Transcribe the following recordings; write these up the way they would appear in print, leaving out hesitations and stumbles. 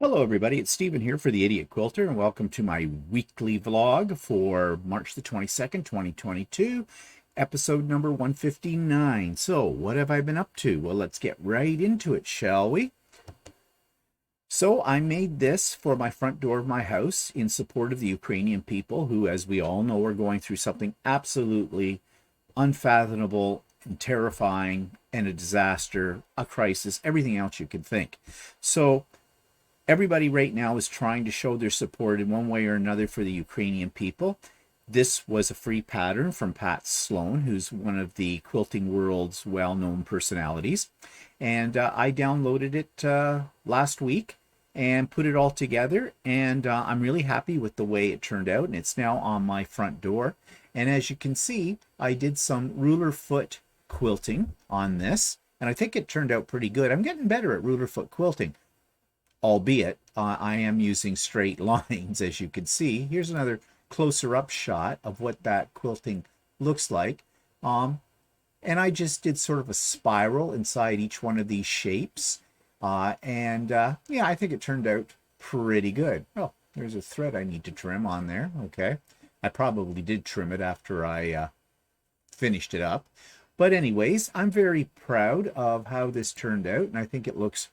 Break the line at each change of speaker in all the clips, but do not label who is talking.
Hello everybody, it's Stephen here for the Idiot Quilter, and welcome to my weekly vlog for March the 22nd, 2022, episode number 159. So, what have I been up to? Well, let's get right into it, shall we? So, I made this for my front door of my house in support of the Ukrainian people who, as we all know, are going through something absolutely unfathomable and terrifying and a disaster, a crisis, everything else you could think. So, everybody right now is trying to show their support in one way or another for the Ukrainian people. This was a free pattern from Pat Sloan, who's one of the quilting world's well-known personalities. And I downloaded it last week and put it all together. And I'm really happy with the way it turned out. And it's now on my front door. And as you can see, I did some ruler foot quilting on this. And I think it turned out pretty good. I'm getting better at ruler foot quilting. Albeit I am using straight lines, as you can see. Here's another closer up shot of what that quilting looks like. And I just did sort of a spiral inside each one of these shapes. Yeah, I think it turned out pretty good. Oh, there's a thread I need to trim on there. Okay. I probably did trim it after I finished it up. But anyways, I'm very proud of how this turned out, and I think it looks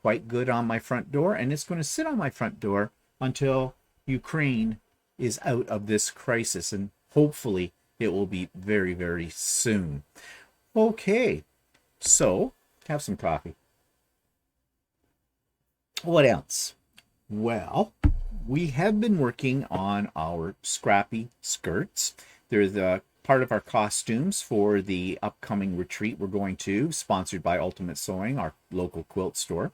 quite good on my front door, and it's going to sit on my front door until Ukraine is out of this crisis, and hopefully it will be very, very soon. Okay, so have some coffee. What else? Well, we have been working on our Scrappy Skirts. They're the part of our costumes for the upcoming retreat we're going to, sponsored by Ultimate Sewing, our local quilt store.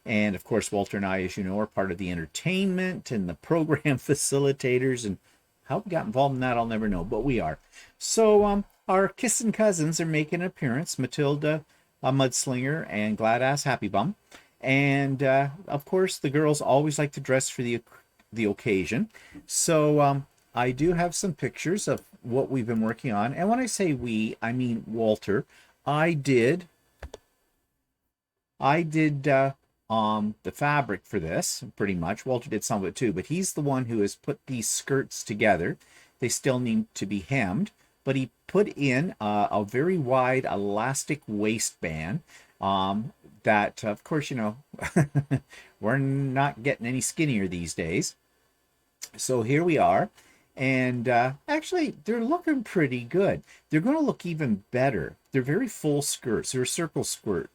And of course, Walter and I, as you know, are part of the entertainment and the program facilitators. And how we got involved in that, I'll never know, but we are. So our kissing cousins are making an appearance, Matilda, a Mudslinger, and Gladass Happy Bum. And of course, the girls always like to dress for the occasion. So I do have some pictures of what we've been working on. And when I say we, I mean Walter. I did the fabric for this, pretty much. Walter did some of it too, but he's the one who has put these skirts together. They still need to be hemmed, but he put in a very wide elastic waistband that, of course, you know, we're not getting any skinnier these days. So here we are. And actually, they're looking pretty good. They're going to look even better. They're very full skirts. They're a circle skirt.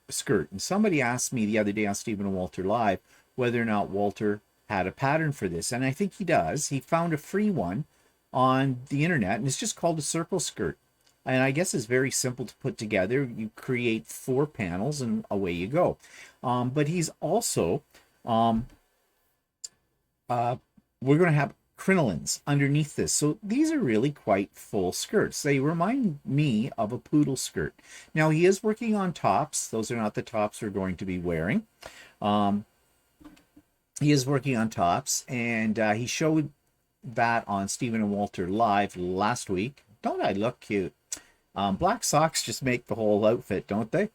And somebody asked me the other day on Stephen and Walter Live whether or not Walter had a pattern for this. And I think he does. He found a free one on the internet, and it's just called a circle skirt. And I guess it's very simple to put together. You create 4 panels, and away you go. But he's also, we're going to have crinolines underneath this. So these are really quite full skirts. They remind me of a poodle skirt. Now he is working on tops. Those are not the tops we're going to be wearing. He is working on tops, and he showed that on Stephen and Walter Live last week. Don't I look cute? Black socks just make the whole outfit, don't they?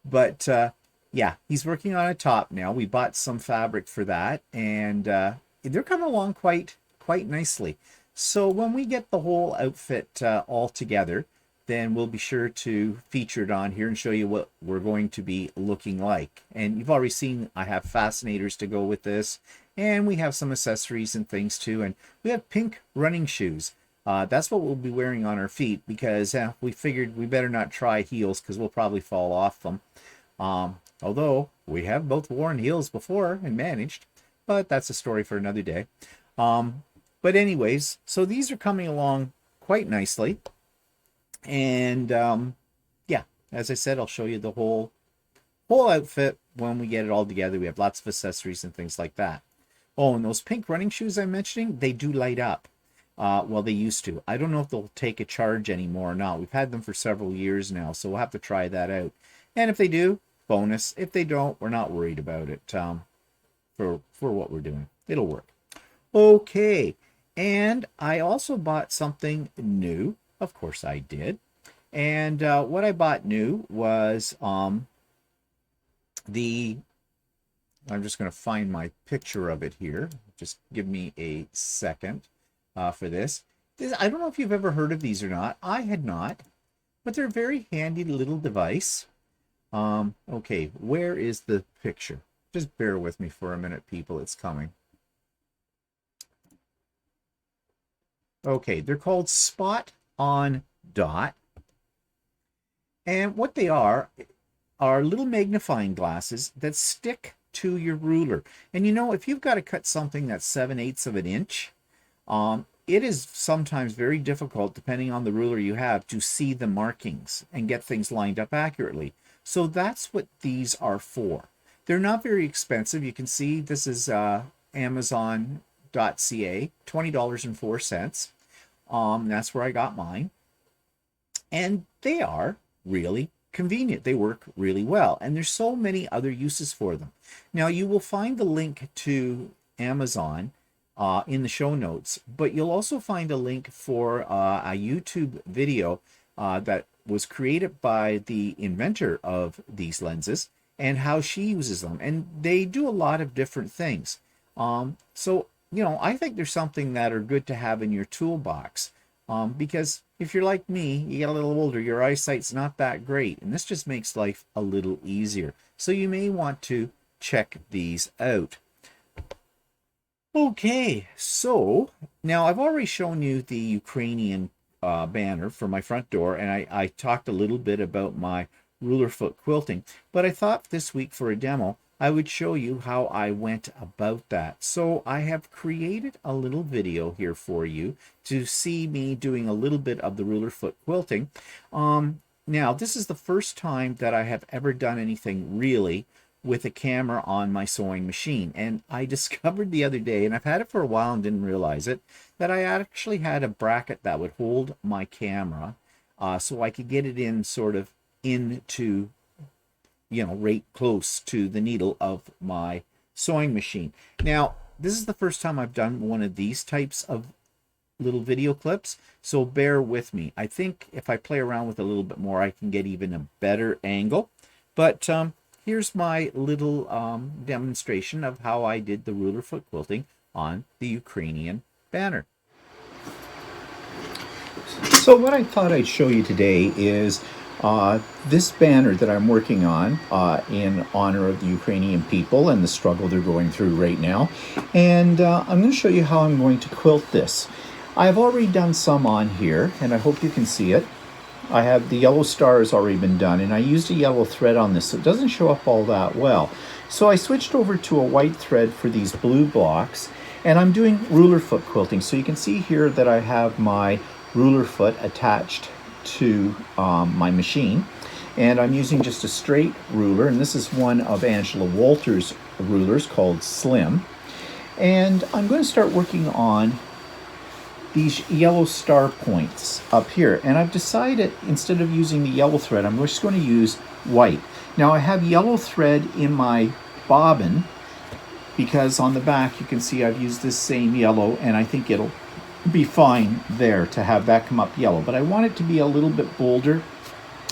But yeah, he's working on a top now. We bought some fabric for that, and they're coming along quite nicely. So when we get the whole outfit all together, then we'll be sure to feature it on here and show you what we're going to be looking like. And you've already seen I have fascinators to go with this, and we have some accessories and things too. And we have pink running shoes. That's what we'll be wearing on our feet, because we figured we better not try heels because we'll probably fall off them. Although we have both worn heels before and managed. But that's a story for another day. But anyways, so these are coming along quite nicely. And yeah, as I said, I'll show you the whole outfit when we get it all together. We have lots of accessories and things like that. Oh, and those pink running shoes I'm mentioning, they do light up. Well, they used to. I don't know if they'll take a charge anymore or not. We've had them for several years now, so we'll have to try that out. And if they do, bonus. If they don't, we're not worried about it. For what we're doing, it'll work. Okay, and I also bought something new. Of course I did. And what I bought new was the I'm just going to find my picture of it here. Just give me a second for this. I don't know if you've ever heard of these or not. I had not, but they're a very handy little device. Okay, where is the picture? Just bear with me for a minute, people. It's coming. Okay, they're called Spot on Dot. And what they are little magnifying glasses that stick to your ruler. And you know, if you've got to cut something that's 7/8 of an inch, it is sometimes very difficult, depending on the ruler you have, to see the markings and get things lined up accurately. So that's what these are for. They're not very expensive. You can see this is Amazon.ca, $20.04. That's where I got mine. And they are really convenient. They work really well. And there's so many other uses for them. Now, you will find the link to Amazon in the show notes, but you'll also find a link for a YouTube video that was created by the inventor of these lenses and how she uses them. And they do a lot of different things. So, you know, I think there's something that are good to have in your toolbox. Because if you're like me, you get a little older, your eyesight's not that great, and this just makes life a little easier. So you may want to check these out. Okay, so now I've already shown you the Ukrainian banner for my front door, and I talked a little bit about my ruler foot quilting, but I thought this week for a demo I would show you how I went about that. So I have created a little video here for you to see me doing a little bit of the ruler foot quilting. Now, this is the first time that I have ever done anything really with a camera on my sewing machine. And I discovered the other day, and I've had it for a while and didn't realize it, that I actually had a bracket that would hold my camera so I could get it in sort of into, you know, right close to the needle of my sewing machine. Now, this is the first time I've done one of these types of little video clips, so bear with me. I think if I play around with a little bit more, I can get even a better angle. But here's my little demonstration of how I did the ruler foot quilting on the Ukrainian banner. So what I thought I'd show you today is this banner that I'm working on in honor of the Ukrainian people and the struggle they're going through right now. And I'm going to show you how I'm going to quilt this. I've already done some on here, and I hope you can see it. I have the yellow star has already been done, and I used a yellow thread on this, so it doesn't show up all that well. So I switched over to a white thread for these blue blocks, and I'm doing ruler foot quilting. So you can see here that I have my ruler foot attached to my machine, and I'm using just a straight ruler, and this is one of Angela Walter's rulers called Slim. And I'm going to start working on these yellow star points up here, and I've decided instead of using the yellow thread, I'm just going to use white. Now I have yellow thread in my bobbin because on the back you can see I've used this same yellow, and I think it'll be fine there to have that come up yellow, but I want it to be a little bit bolder,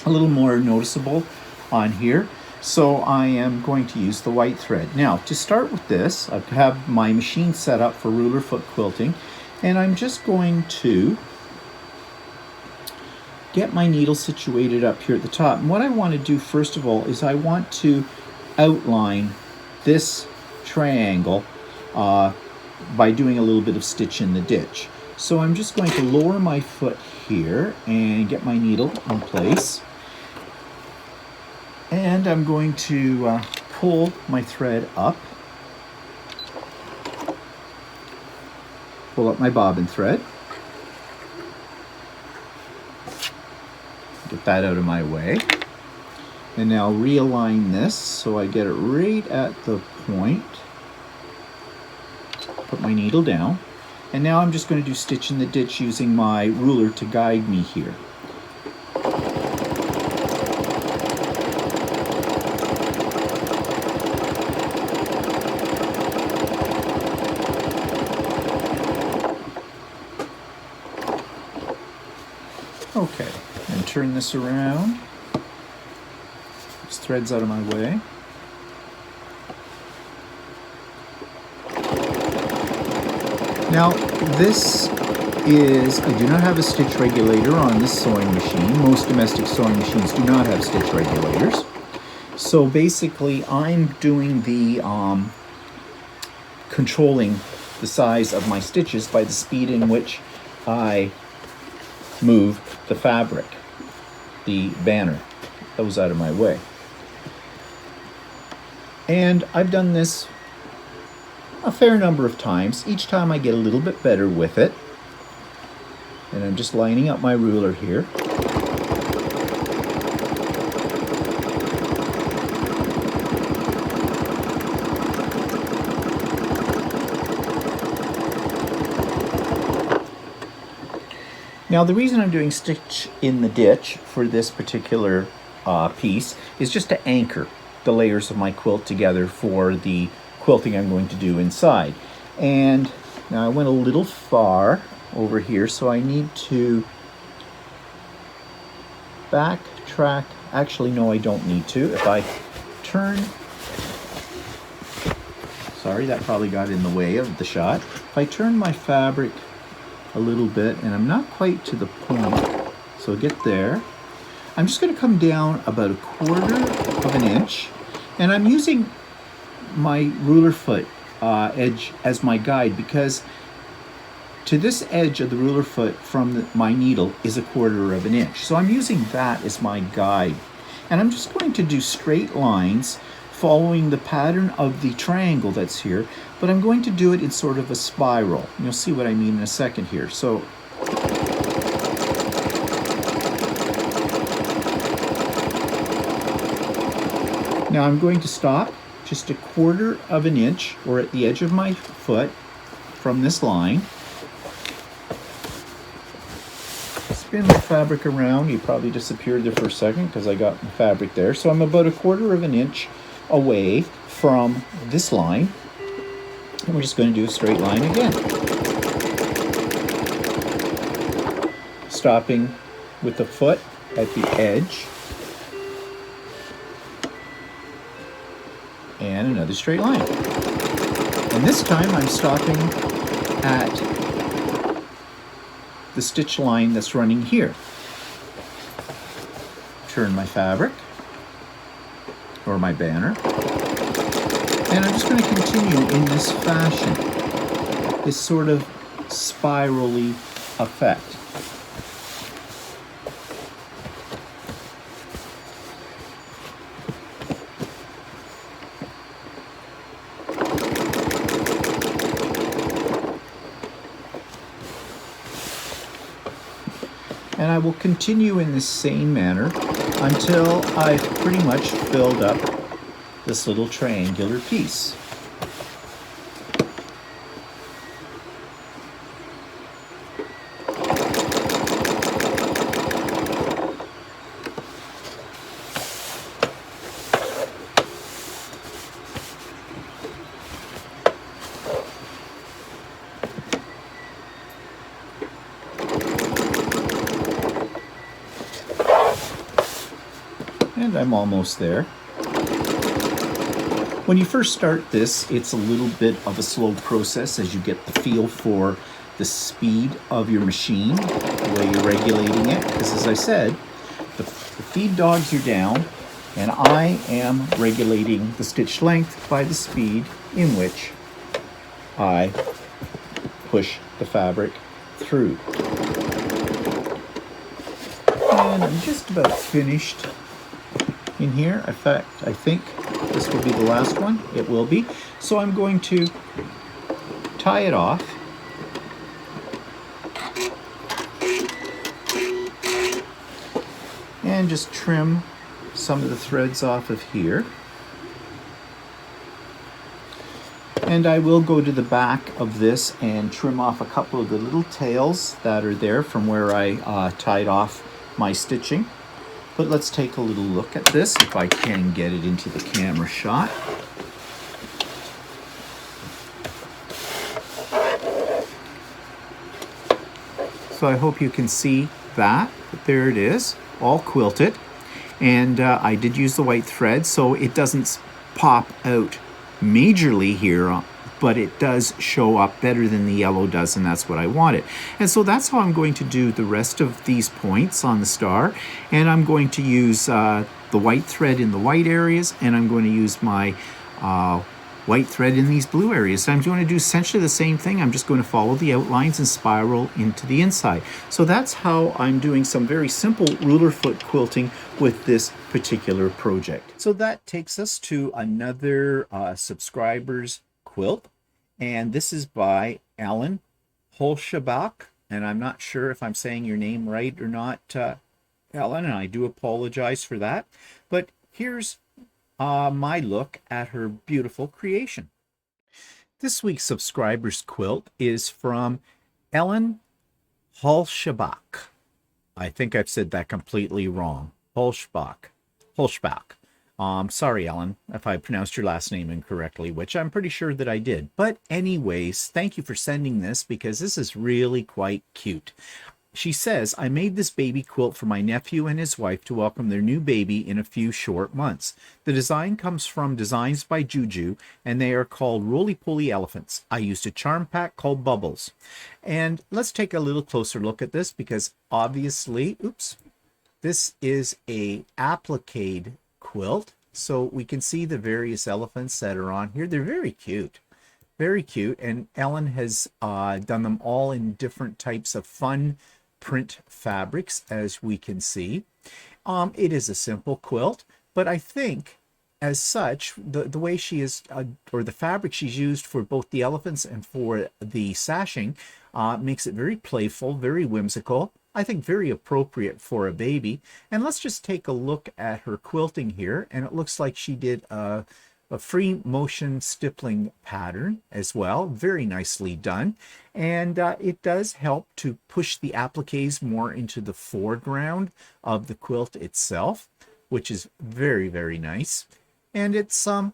a little more noticeable on here, so I am going to use the white thread. Now to start with this, I have my machine set up for ruler foot quilting, and I'm just going to get my needle situated up here at the top. And what I want to do first of all is I want to outline this triangle by doing a little bit of stitch in the ditch. So I'm just going to lower my foot here and get my needle in place. And I'm going to pull my thread up. Pull up my bobbin thread. Get that out of my way. And now realign this so I get it right at the point. Put my needle down. And now I'm just going to do stitch in the ditch using my ruler to guide me here. Okay, and turn this around. This thread's out of my way. Now this is, I do not have a stitch regulator on this sewing machine. Most domestic sewing machines do not have stitch regulators. So basically I'm doing the controlling the size of my stitches by the speed in which I move the fabric, the banner. That was out of my way. And I've done this a fair number of times. Each time I get a little bit better with it. And I'm just lining up my ruler here. Now the reason I'm doing stitch in the ditch for this particular piece is just to anchor the layers of my quilt together for the quilting I'm going to do inside. And now I went a little far over here, so I need to backtrack. Actually, no, I don't need to. If I turn, sorry, that probably got in the way of the shot. If I turn my fabric a little bit, and I'm not quite to the point, so get there. I'm just going to come down about 1/4 of an inch, and I'm using my ruler foot edge as my guide, because to this edge of the ruler foot from my needle is 1/4 of an inch. So I'm using that as my guide. And I'm just going to do straight lines following the pattern of the triangle that's here, but I'm going to do it in sort of a spiral. And you'll see what I mean in a second here. So now I'm going to stop just 1/4 of an inch, or at the edge of my foot from this line. Spin the fabric around. You probably disappeared there for a second because I got the fabric there. So I'm about 1/4 of an inch away from this line. And we're just going to do a straight line again. Stopping with the foot at the edge. And another straight line. And this time I'm stopping at the stitch line that's running here. Turn my fabric, or my banner, and I'm just going to continue in this fashion, this sort of spirally effect. And I will continue in the same manner until I've pretty much filled up this little triangular piece. And I'm almost there. When you first start this, it's a little bit of a slow process as you get the feel for the speed of your machine, the way you're regulating it. Because as I said, the feed dogs are down, and I am regulating the stitch length by the speed in which I push the fabric through. And I'm just about finished in here. In fact, I think this will be the last one. It will be. So I'm going to tie it off. And just trim some of the threads off of here. And I will go to the back of this and trim off a couple of the little tails that are there from where I tied off my stitching. But let's take a little look at this, if I can get it into the camera shot. So I hope you can see that, but there it is, all quilted. And I did use the white thread, so it doesn't pop out majorly here but it does show up better than the yellow does, and that's what I wanted. And so that's how I'm going to do the rest of these points on the star. And I'm going to use the white thread in the white areas, and I'm going to use my white thread in these blue areas. So I'm going to do essentially the same thing. I'm just going to follow the outlines and spiral into the inside. So that's how I'm doing some very simple ruler foot quilting with this particular project. So that takes us to another subscriber's quilt, and this is by Alan Holshabach, and I'm not sure if I'm saying your name right or not, Ellen, and I do apologize for that. But here's my look at her beautiful creation. This week's subscriber's quilt is from Ellen Holshabach. I think I've said that completely wrong. Holshabach. Sorry, Ellen, if I pronounced your last name incorrectly, which I'm pretty sure that I did. But anyways, thank you for sending this, because this is really quite cute. She says, I made this baby quilt for my nephew and his wife to welcome their new baby in a few short months. The design comes from Designs by Juju, and they are called roly-poly elephants. I used a charm pack called Bubbles. And let's take a little closer look at this, because obviously, this is a applique quilt. So we can see the various elephants that are on here. They're very cute. Very cute. And Ellen has done them all in different types of fun print fabrics, as we can see. It is a simple quilt, but I think as such, the way she is, or the fabric she's used for both the elephants and for the sashing, makes it very playful, very whimsical. I think very appropriate for a baby. And let's just take a look at her quilting here. And it looks like she did a free motion stippling pattern as well. Very nicely done. And it does help to push the appliques more into the foreground of the quilt itself, which is very, very nice. And it's a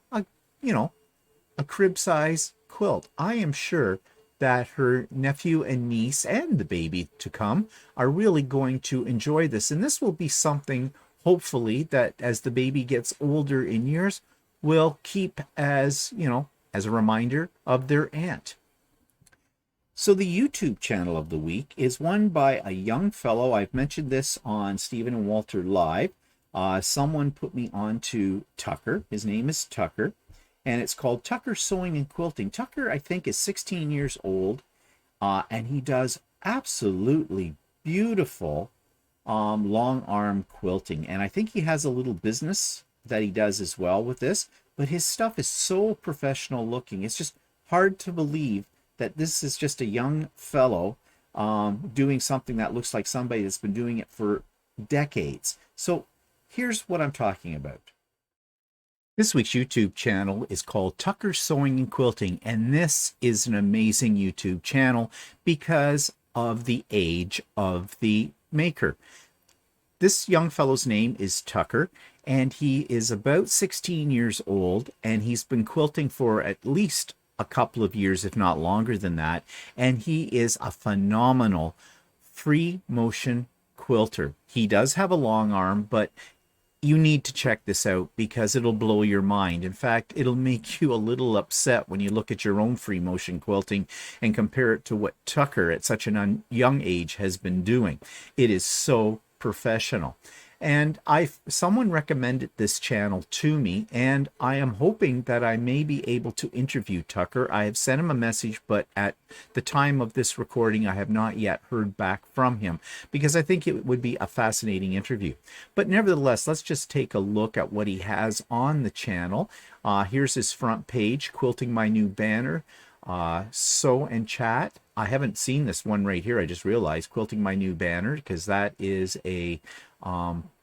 crib size quilt. I am sure that her nephew and niece and the baby to come are really going to enjoy this. And this will be something, hopefully, that as the baby gets older in years, will keep as, as a reminder of their aunt. So the YouTube channel of the week is one by a young fellow. I've mentioned this on Stephen and Walter Live. Someone put me on to Tucker. His name is Tucker, and it's called Tucker Sewing and Quilting. Tucker, I think, is 16 years old, and he does absolutely beautiful long arm quilting. And I think he has a little business that he does as well with this, but his stuff is so professional looking. It's just hard to believe that this is just a young fellow doing something that looks like somebody that's been doing it for decades. So here's what I'm talking about. This week's YouTube channel is called Tucker Sewing and Quilting, and this is an amazing YouTube channel because of the age of the maker. This young fellow's name is Tucker, and he is about 16 years old, and he's been quilting for at least a couple of years, if not longer than that. And he is a phenomenal free motion quilter. He does have a long arm, but you need to check this out because it'll blow your mind. In fact, it'll make you a little upset when you look at your own free motion quilting and compare it to what Tucker at such a young age has been doing. It is so professional. And someone recommended this channel to me, and I am hoping that I may be able to interview Tucker. I have sent him a message, but at the time of this recording, I have not yet heard back from him because I think it would be a fascinating interview. But nevertheless, let's just take a look at what he has on the channel. Here's his front page, Quilting My New Banner, Sew and Chat. I haven't seen this one right here. I just realized Quilting My New Banner, because that is a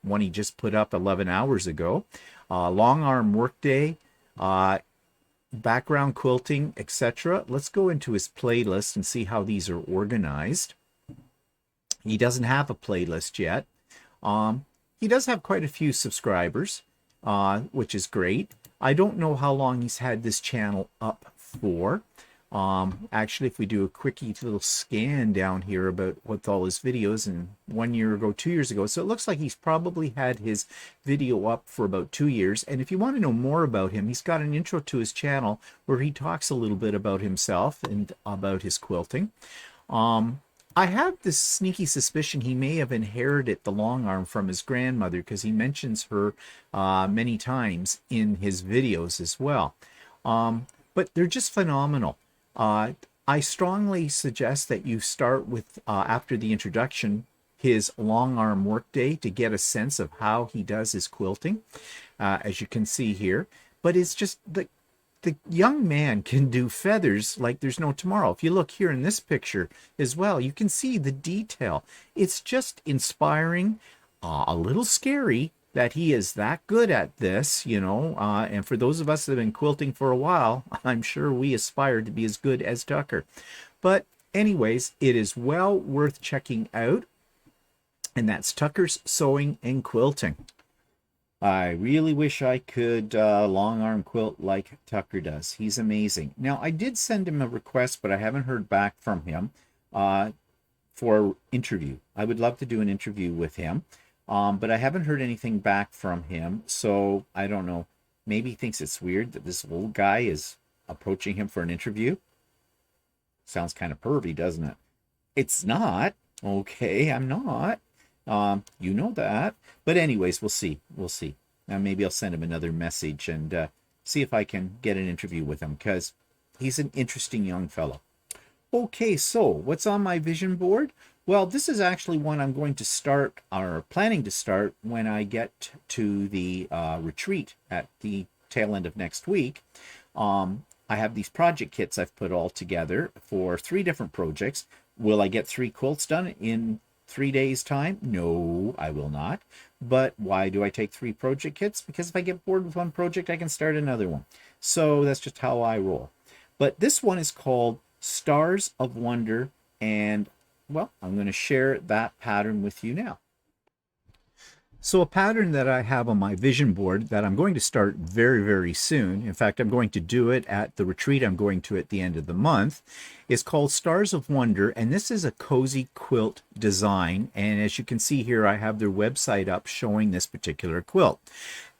one he just put up 11 hours ago. Long arm workday, background quilting, etc. Let's go into his playlist and see how these are organized. He doesn't have a playlist yet. He does have quite a few subscribers, which is great. I don't know how long he's had this channel up for. Actually, if we do a quickie little scan down here about what's all his videos, and 1 year ago, 2 years ago, so it looks like he's probably had his video up for about 2 years. And if you want to know more about him, he's got an intro to his channel where he talks a little bit about himself and about his quilting. I have this sneaky suspicion he may have inherited the long arm from his grandmother, because he mentions her many times in his videos as well. But they're just phenomenal. I strongly suggest that you start with, after the introduction, his long arm workday to get a sense of how he does his quilting, as you can see here. But it's just the young man can do feathers like there's no tomorrow. If you look here in this picture as well, you can see the detail. It's just inspiring, a little scary that he is that good at this, you know, and for those of us that have been quilting for a while, I'm sure we aspire to be as good as Tucker. But anyways, it is well worth checking out, and that's Tucker's Sewing and Quilting. I really wish I could long arm quilt like Tucker does. He's amazing. Now, I did send him a request, but I haven't heard back from him for an interview. I would love to do an interview with him. But I haven't heard anything back from him, so I don't know. Maybe he thinks it's weird that this old guy is approaching him for an interview. Sounds kind of pervy, doesn't it? It's not. Okay, I'm not. You know that. But anyways, we'll see. We'll see. Now maybe I'll send him another message and see if I can get an interview with him, because he's an interesting young fellow. Okay, so what's on my vision board? Well, this is actually one I'm going to start, or planning to start, when I get to the retreat at the tail end of next week. I have these project kits I've put all together for 3 different projects. Will I get 3 quilts done in 3 days' time? No, I will not. But why do I take 3 project kits? Because if I get bored with one project, I can start another one. So that's just how I roll. But this one is called Stars of Wonder, and well, I'm going to share that pattern with you now. So a pattern that I have on my vision board that I'm going to start very, very soon, in fact, I'm going to do it at the retreat I'm going to at the end of the month, is called Stars of Wonder, and this is a cozy quilt design. And as you can see here, I have their website up showing this particular quilt.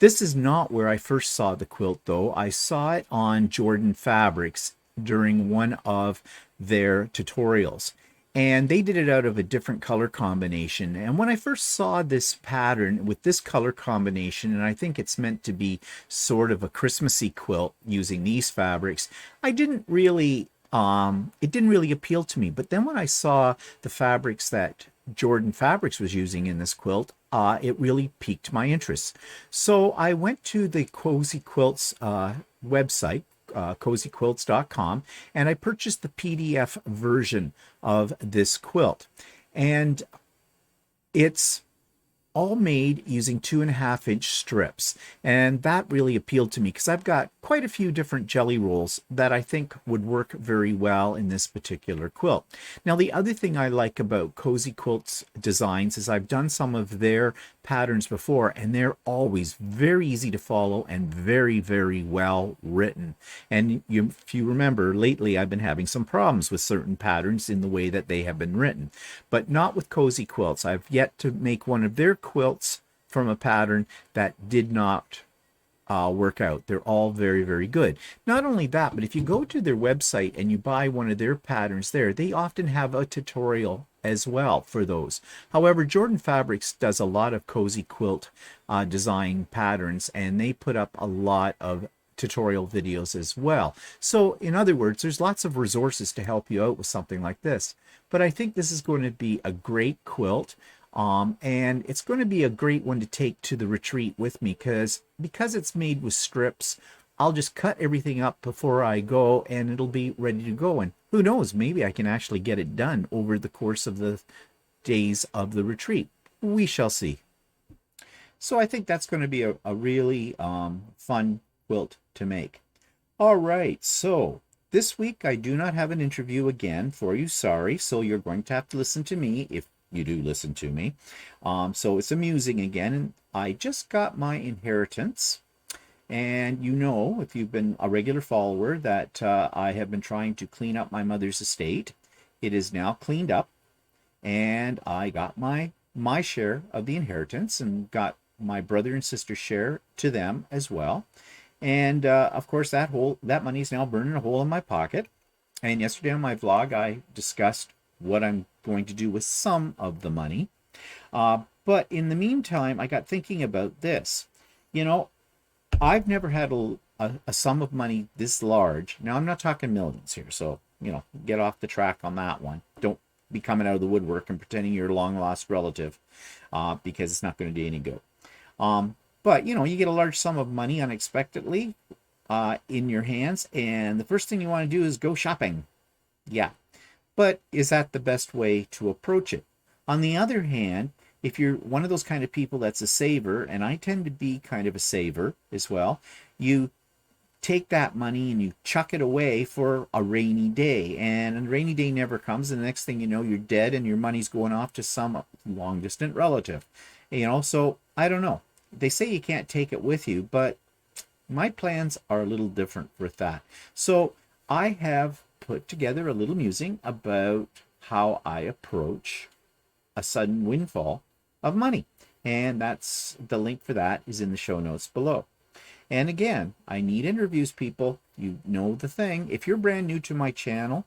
This is not where I first saw the quilt, though. I saw it on Jordan Fabrics during one of their tutorials. And they did it out of a different color combination. And when I first saw this pattern with this color combination, and I think it's meant to be sort of a Christmassy quilt using these fabrics, I didn't really, it didn't really appeal to me. But then when I saw the fabrics that Jordan Fabrics was using in this quilt, it really piqued my interest. So I went to the Cozy Quilts website, cozyquilts.com, and I purchased the PDF version of this quilt, and it's all made using 2.5-inch strips, and that really appealed to me because I've got quite a few different jelly rolls that I think would work very well in this particular quilt. Now, the other thing I like about Cozy Quilts designs is I've done some of their patterns before, and they're always very easy to follow and very, very well written. And if you remember, lately I've been having some problems with certain patterns in the way that they have been written, but not with Cozy Quilts. I've yet to make one of their quilts from a pattern that did not work out. They're all very, very good. Not only that, but if you go to their website and you buy one of their patterns there, they often have a tutorial as well for those. However, Jordan Fabrics does a lot of cozy quilt design patterns, and they put up a lot of tutorial videos as well. So in other words, there's lots of resources to help you out with something like this. But I think this is going to be a great quilt. And it's going to be a great one to take to the retreat with me because it's made with strips. I'll just cut everything up before I go, and it'll be ready to go. And who knows, maybe I can actually get it done over the course of the days of the retreat. We shall see. So I think that's going to be a really fun quilt to make. All right, so this week I do not have an interview again for you. Sorry. So you're going to have to listen to me if you do listen to me. So it's a musing again, and I just got my inheritance, And you know, if you've been a regular follower, that I have been trying to clean up my mother's estate. It is now cleaned up, and I got my share of the inheritance and got my brother and sister share to them as well. And of course, that money is now burning a hole in my pocket. And yesterday on my vlog, I discussed what I'm going to do with some of the money. But in the meantime, I got thinking about this. You know, I've never had a sum of money this large. Now, I'm not talking millions here, so, get off the track on that one. Don't be coming out of the woodwork and pretending you're a long-lost relative, because it's not going to do any good. But, you get a large sum of money unexpectedly in your hands, and the first thing you want to do is go shopping. Yeah. But is that the best way to approach it? On the other hand, if you're one of those kind of people that's a saver, and I tend to be kind of a saver as well, you take that money and you chuck it away for a rainy day, and a rainy day never comes, and the next thing you know, you're dead and your money's going off to some long distant relative. So I don't know. They say you can't take it with you, but my plans are a little different with that. So I have put together a little musing about how I approach a sudden windfall of money. And that's the link for that is in the show notes below. And again, I need interviews, people. You know the thing. If you're brand new to my channel,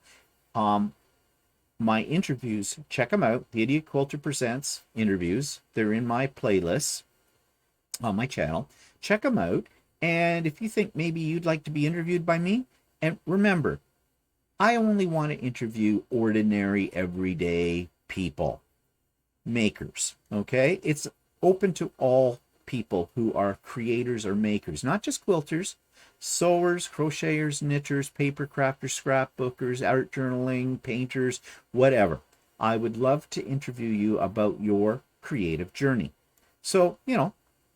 my interviews, check them out. The Idiot Quilter Presents interviews. They're in my playlists on my channel. Check them out. And if you think maybe you'd like to be interviewed by me, and remember, I only want to interview ordinary, everyday people, makers, okay? It's open to all people who are creators or makers, not just quilters, sewers, crocheters, knitters, paper crafters, scrapbookers, art journaling, painters, whatever. I would love to interview you about your creative journey. So,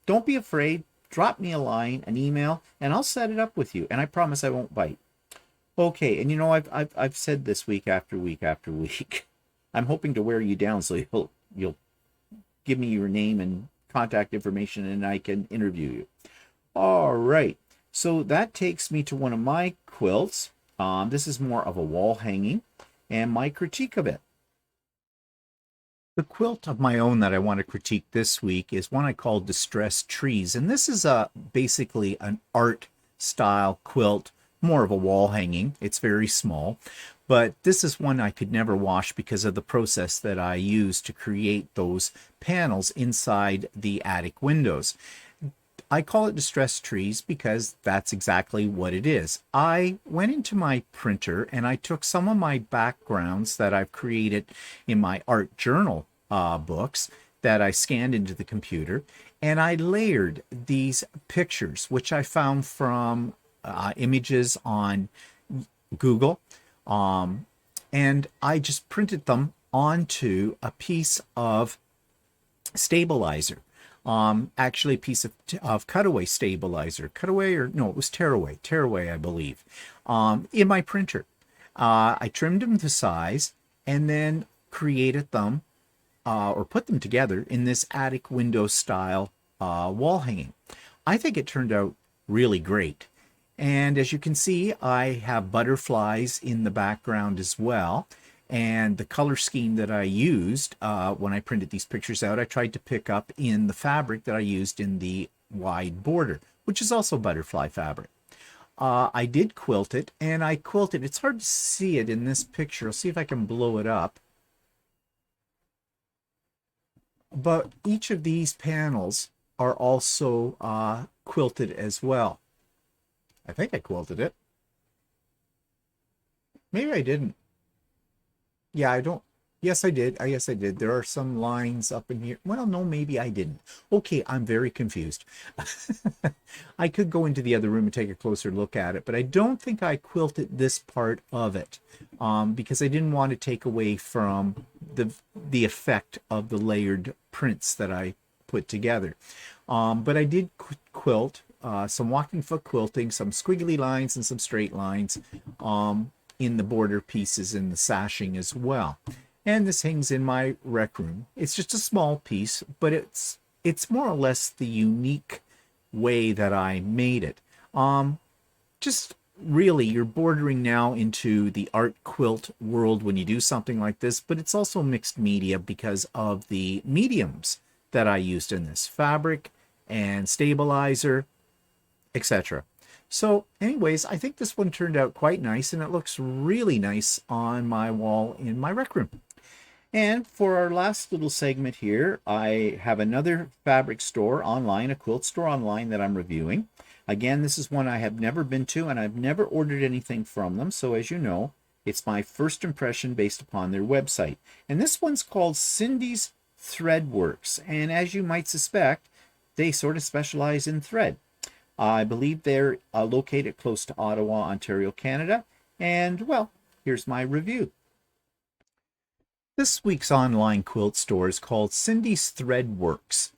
don't be afraid. Drop me a line, an email, and I'll set it up with you. And I promise I won't bite. Okay, and I've said this week after week after week. I'm hoping to wear you down so you'll give me your name and contact information and I can interview you. All right, so that takes me to one of my quilts. This is more of a wall hanging and my critique of it. The quilt of my own that I want to critique this week is one I call Distressed Trees. And this is basically an art style quilt, more of a wall hanging. It's very small, but this is one I could never wash because of the process that I use to create those panels inside the attic windows. I call it Distressed Trees because that's exactly what it is. I went into my printer and I took some of my backgrounds that I've created in my art journal books that I scanned into the computer, and I layered these pictures, which I found from images on Google, and I just printed them onto a piece of stabilizer. Actually a piece of cutaway stabilizer. Cutaway, or no, it was tearaway. Tearaway, I believe. In my printer. I trimmed them to size and then created them or put them together in this attic window style wall hanging. I think it turned out really great. And as you can see, I have butterflies in the background as well. And the color scheme that I used when I printed these pictures out, I tried to pick up in the fabric that I used in the wide border, which is also butterfly fabric. I did quilt it, and I quilted. It's hard to see it in this picture. I'll see if I can blow it up. But each of these panels are also quilted as well. I think I quilted it. Maybe I didn't. Yeah, I don't. Yes, I did. Yes, I did. There are some lines up in here. Well, no, maybe I didn't. Okay, I'm very confused. I could go into the other room and take a closer look at it, but I don't think I quilted this part of it because I didn't want to take away from the effect of the layered prints that I put together. But I did quilt some walking foot quilting, some squiggly lines and some straight lines in the border pieces and the sashing as well. And this hangs in my rec room. It's just a small piece, but it's more or less the unique way that I made it. Just really, you're bordering now into the art quilt world when you do something like this, but it's also mixed media because of the mediums that I used in this: fabric and stabilizer, etc. So anyways, I think this one turned out quite nice, and it looks really nice on my wall in my rec room. And for our last little segment here, I have another fabric store online, a quilt store online that I'm reviewing. Again, this is one I have never been to, and I've never ordered anything from them. So as you know, it's my first impression based upon their website. And this one's called Cindy's Threadworks. And as you might suspect, they sort of specialize in thread. I believe they're located close to Ottawa, Ontario, Canada. And well, here's my review. This week's online quilt store is called Cindy's Threadworks.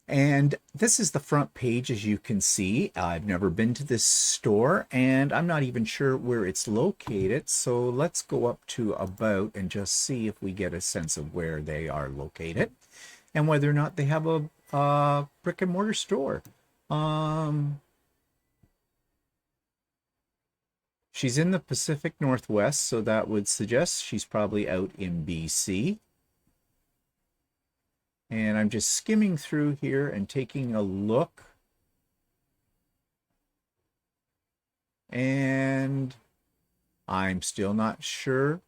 And this is the front page, as you can see. I've never been to this store, and I'm not even sure where it's located. So let's go up to About and just see if we get a sense of where they are located and whether or not they have a brick and mortar store. She's in the Pacific Northwest, so that would suggest she's probably out in BC. And I'm just skimming through here and taking a look. And I'm still not sure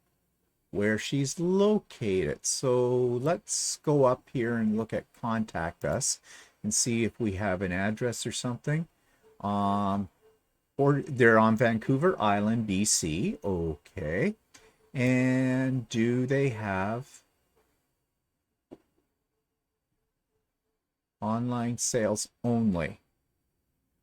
where she's located. So let's go up here and look at Contact Us and see if we have an address or something. Or they're on Vancouver Island, BC. Okay. And do they have online sales only?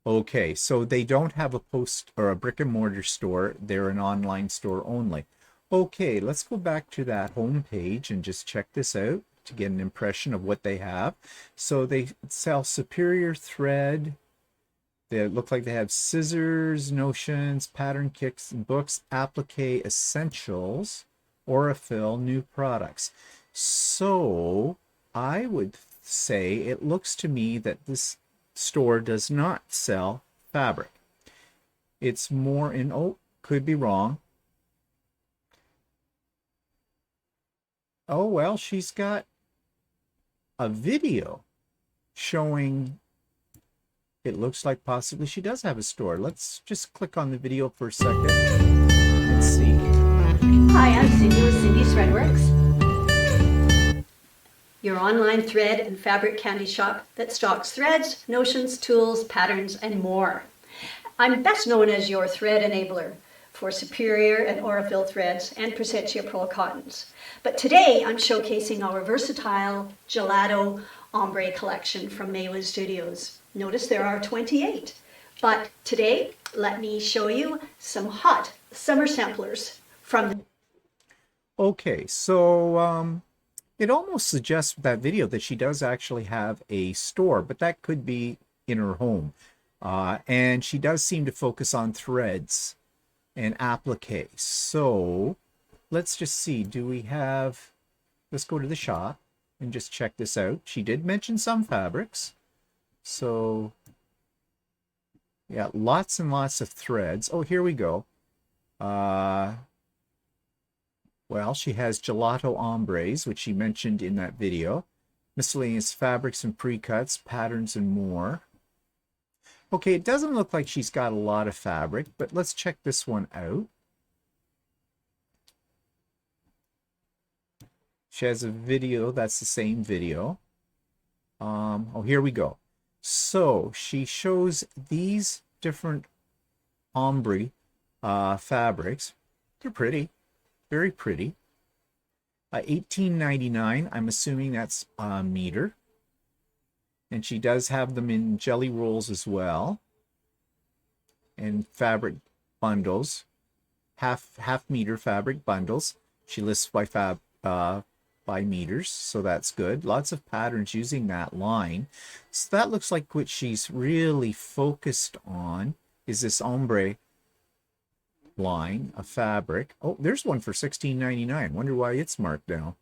Okay, so they don't have a post or a brick and mortar store. They're an online store only. Okay, let's go back to that home page and just check this out to get an impression of what they have. So they sell superior thread. They look like they have scissors, notions, pattern kits, books, applique essentials, Aurifil, new products. So I would say it looks to me that this store does not sell fabric. It's more in, oh, could be wrong. Oh, well, she's got a video showing. It looks like possibly she does have a store. Let's just click on the video for a second. Let's see.
Hi, I'm Cindy with Cindy's Threadworks, your online thread and fabric candy shop that stocks threads, notions, tools, patterns, and more. I'm best known as your thread enabler for superior and Aurifil threads and Presencia Pearl cottons. But today I'm showcasing our versatile Gelato Ombre collection from Maywood Studios. Notice there are 28, but today let me show you some hot summer samplers from the...
Okay, so it almost suggests with that video that she does actually have a store, but that could be in her home. And she does seem to focus on threads and applique. So let's just see, do we have, let's go to the shop and just check this out. She did mention some fabrics. So yeah, lots and lots of threads. Oh, here we go. Well, she has Gelato Ombres, which she mentioned in that video. Miscellaneous fabrics and pre-cuts, patterns, and more. Okay, it doesn't look like she's got a lot of fabric, but let's check this one out. She has a video, that's the same video. Oh, here we go. So she shows these different ombre fabrics. They're pretty, very pretty. $18.99. I'm assuming that's a meter. And she does have them in jelly rolls as well, and fabric bundles, half meter fabric bundles. She lists by meters, so that's good. Lots of patterns using that line. So that looks like what she's really focused on is this ombre line of fabric. Oh, there's one for $16.99. Wonder why it's marked down.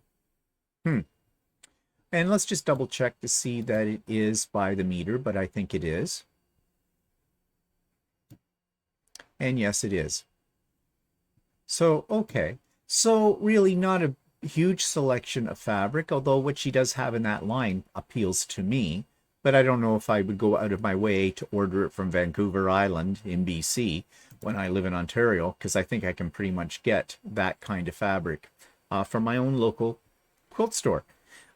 And let's just double check to see that it is by the meter, but I think it is. And yes, it is. So, okay. So really not a huge selection of fabric, although what she does have in that line appeals to me. But I don't know if I would go out of my way to order it from Vancouver Island in BC when I live in Ontario, because I think I can pretty much get that kind of fabric from my own local quilt store.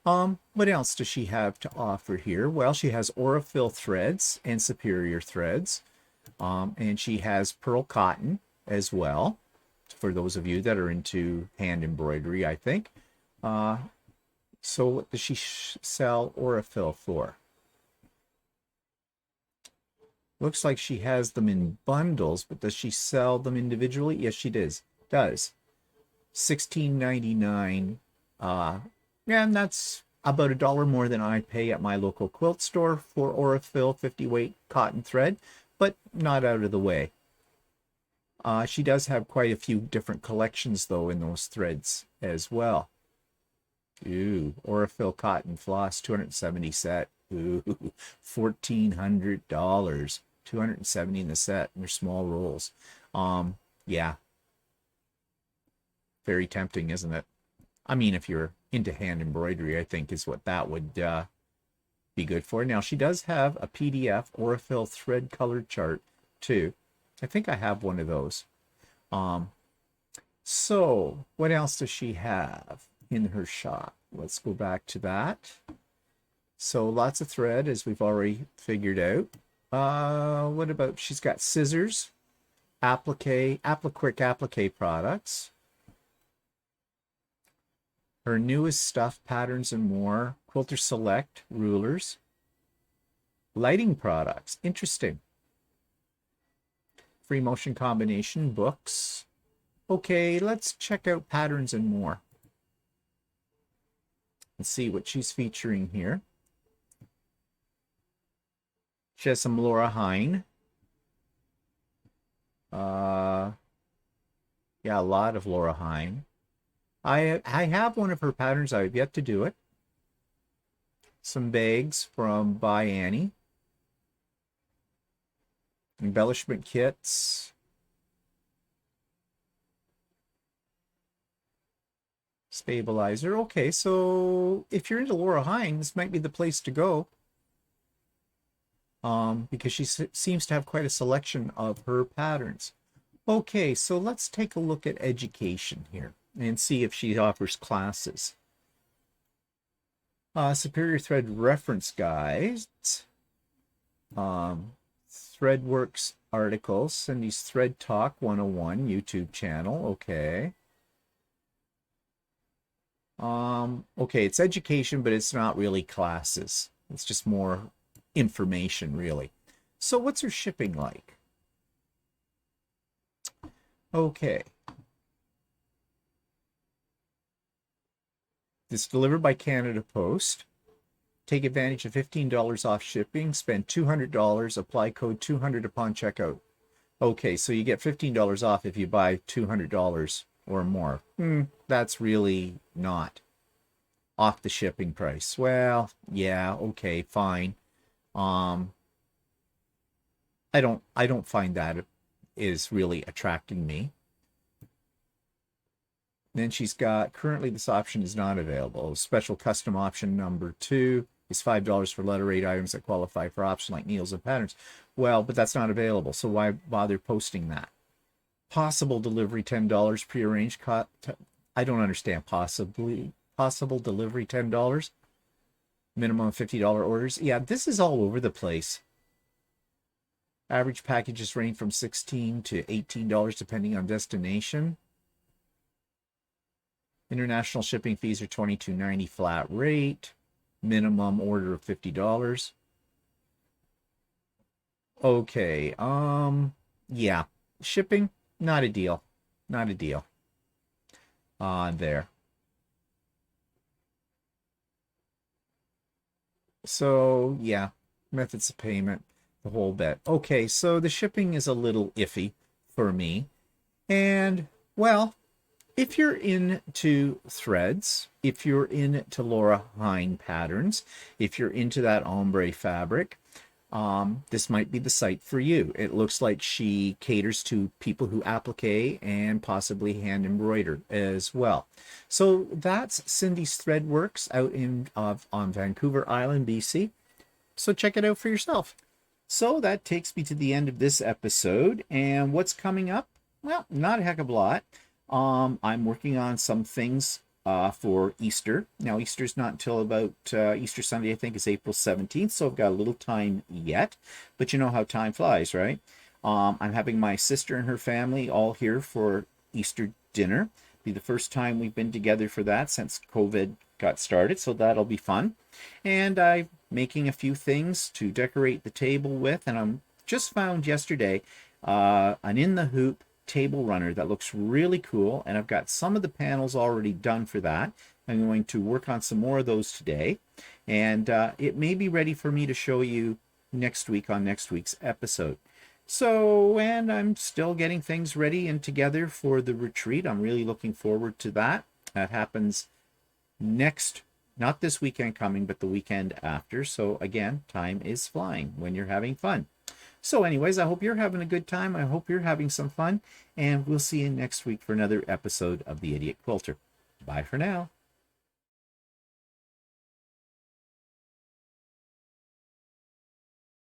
What else does she have to offer here? Well, she has Aurifil threads and Superior threads, and she has pearl cotton as well, for those of you that are into hand embroidery, I think. So what does she sell Aurifil for? Looks like she has them in bundles, but does she sell them individually? Yes, she does. $16.99. And that's about $1 more than I pay at my local quilt store for Aurifil 50 weight cotton thread, but not out of the way. She does have quite a few different collections, though, in those threads as well. Ooh, Aurifil cotton floss, 270 set. Ooh, $1,400. 270 in the set, and they're small rolls. Yeah. Very tempting, isn't it? I mean, if you're into hand embroidery, I think is what that would be good for. Now, she does have a PDF Aurifil thread color chart, too. I think I have one of those. So what else does she have in her shop? Let's go back to that. So lots of thread, as we've already figured out. What about, she's got scissors, quick applique products. Her newest stuff, patterns and more. Quilter Select rulers. Lighting products. Interesting. Free motion combination books. Okay, let's check out patterns and more. Let's see what she's featuring here. She has some Laura Hine. Yeah, a lot of Laura Hine. I have one of her patterns. I've yet to do it. Some bags from By Annie. Embellishment kits. Stabilizer. Okay, so if you're into Laura Hine, this might be the place to go. Because she seems to have quite a selection of her patterns. Okay, so let's take a look at education here and see if she offers classes. Superior Thread reference guides. Threadworks articles. Cindy's Thread Talk 101 YouTube channel. Okay. Okay, it's education, but it's not really classes. It's just more information, really. So what's her shipping like? Okay. It's delivered by Canada Post. Take advantage of $15 off shipping. Spend $200. Apply code 200 upon checkout. Okay, so you get $15 off if you buy $200 or more. That's really not off the shipping price. Well, yeah, okay, fine. I don't find that is really attracting me. Then she's got, currently this option is not available. Special custom option number 2 is $5 for letter rate items that qualify for options like needles and patterns. Well, but that's not available, so why bother posting that? Possible delivery $10 prearranged. I don't understand. Possible delivery $10. Minimum $50 orders. Yeah, this is all over the place. Average packages range from $16 to $18 depending on destination. International shipping fees are $22.90 flat rate. Minimum order of $50. Okay, yeah. Shipping, not a deal. Not a deal. There. So, yeah, methods of payment, the whole bit. Okay, so the shipping is a little iffy for me. And, well, If you're into threads, if you're into Laura Hine patterns, if you're into that ombre fabric, this might be the site for you. It looks like she caters to people who applique and possibly hand embroider as well. So that's Cindy's Threadworks out on Vancouver Island, BC. So check it out for yourself. So that takes me to the end of this episode. And what's coming up? Well, not a heck of a lot. I'm working on some things for Easter. Now, Easter's not until about Easter Sunday, I think, is April 17th, so I've got a little time yet. But you know how time flies, right? I'm having my sister and her family all here for Easter dinner. Be the first time we've been together for that since COVID got started, so that'll be fun. And I'm making a few things to decorate the table with, and I'm just found yesterday an in the hoop table runner that looks really cool, and I've got some of the panels already done for that. I'm going to work on some more of those today, and it may be ready for me to show you next week on next week's episode. So, and I'm still getting things ready and together for the retreat. I'm really looking forward to that. That happens next, not this weekend coming, but the weekend after. So again, time is flying when you're having fun. So anyways, I hope you're having a good time. I hope you're having some fun. And we'll see you next week for another episode of The Idiot Quilter. Bye for now.